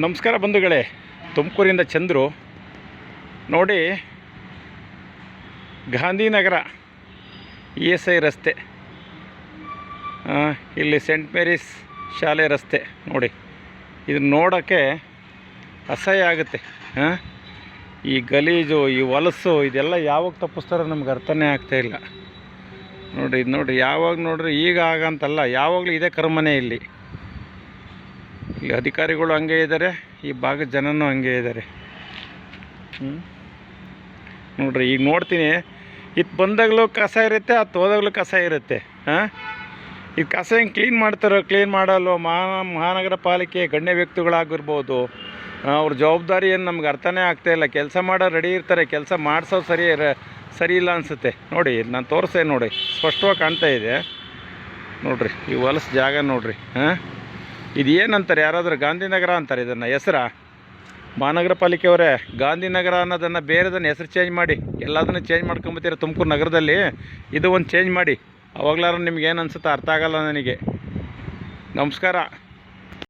ನಮಸ್ಕಾರ ಬಂಧುಗಳೇ, ತುಮಕೂರಿಂದ ಚಂದ್ರು. ನೋಡಿ, ಗಾಂಧಿನಗರ ESI ರಸ್ತೆ, ಇಲ್ಲಿ ಸೆಂಟ್ ಮೇರೀಸ್ ಶಾಲೆ ರಸ್ತೆ. ನೋಡಿ, ಇದನ್ನು ನೋಡೋಕ್ಕೆ ಅಸಹ್ಯ ಆಗುತ್ತೆ. ಈ ಗಲೀಜು, ಈ ಹೊಲಸು, ಇದೆಲ್ಲ ಯಾವಾಗ ತಪ್ಪಿಸ್ತಾರೋ ನಮ್ಗೆ ಅರ್ಥನೇ ಆಗ್ತಾಯಿಲ್ಲ. ನೋಡಿ, ಇದು ನೋಡಿ, ಯಾವಾಗ ನೋಡ್ರಿ ಈಗ ಆಗಂತಲ್ಲ, ಯಾವಾಗಲೂ ಇದೇ ಕರ್ಮನೇ. ಇಲ್ಲಿ ಅಧಿಕಾರಿಗಳು ಹಂಗೆ ಇದ್ದಾರೆ, ಈ ಭಾಗದ ಜನನೂ ಹಂಗೆ ಇದ್ದಾರೆ. ನೋಡ್ರಿ, ಈಗ ನೋಡ್ತೀನಿ, ಇದು ಬಂದಾಗಲೂ ಕಸ ಇರುತ್ತೆ, ಅದು ಹೋದಾಗಲೂ ಕಸ ಇರುತ್ತೆ. ಇದು ಕಸ ಹೆಂಗೆ ಕ್ಲೀನ್ ಮಾಡ್ತಾರೋ, ಕ್ಲೀನ್ ಮಾಡಲ್ವೋ ಮಹಾನಗರ ಪಾಲಿಕೆ ಗಣ್ಯ ವ್ಯಕ್ತಿಗಳಾಗಿರ್ಬೋದು. ಅವ್ರ ಜವಾಬ್ದಾರಿ ಏನು ನಮ್ಗೆ ಅರ್ಥನೇ ಆಗ್ತಾಯಿಲ್ಲ. ಕೆಲಸ ಮಾಡೋ ರೆಡಿ ಇರ್ತಾರೆ, ಕೆಲಸ ಮಾಡಿಸೋ ಸರಿ ಇಲ್ಲ ಅನಿಸುತ್ತೆ. ನೋಡಿ, ನಾನು ತೋರಿಸೆ, ನೋಡಿ, ಸ್ಪಷ್ಟವಾಗಿ ಕಾಣ್ತಾ ಇದೆ. ನೋಡಿರಿ, ಈ ಹೊಲಸು ಜಾಗ ನೋಡಿರಿ. ಇದು ಏನಂತಾರೆ, ಯಾರಾದರೂ ಗಾಂಧಿನಗರ ಅಂತಾರೆ ಇದನ್ನು ಹೆಸರಾ? ಮಹಾನಗರ ಪಾಲಿಕೆಯವರೇ, ಗಾಂಧಿನಗರ ಅನ್ನೋದನ್ನು ಬೇರೆದನ್ನು ಹೆಸರು ಚೇಂಜ್ ಮಾಡಿ. ಎಲ್ಲದನ್ನು ಚೇಂಜ್ ಮಾಡ್ಕೊಂಬತ್ತೀರ ತುಮಕೂರು ನಗರದಲ್ಲಿ. ಇದು ಒಂದು ಚೇಂಜ್ ಮಾಡಿ, ಅವಾಗಲಾರು ನಿಮ್ಗೆ ಏನು ಅನಿಸುತ್ತೆ ಅರ್ಥ ಆಗಲ್ಲ ನನಗೆ. ನಮಸ್ಕಾರ.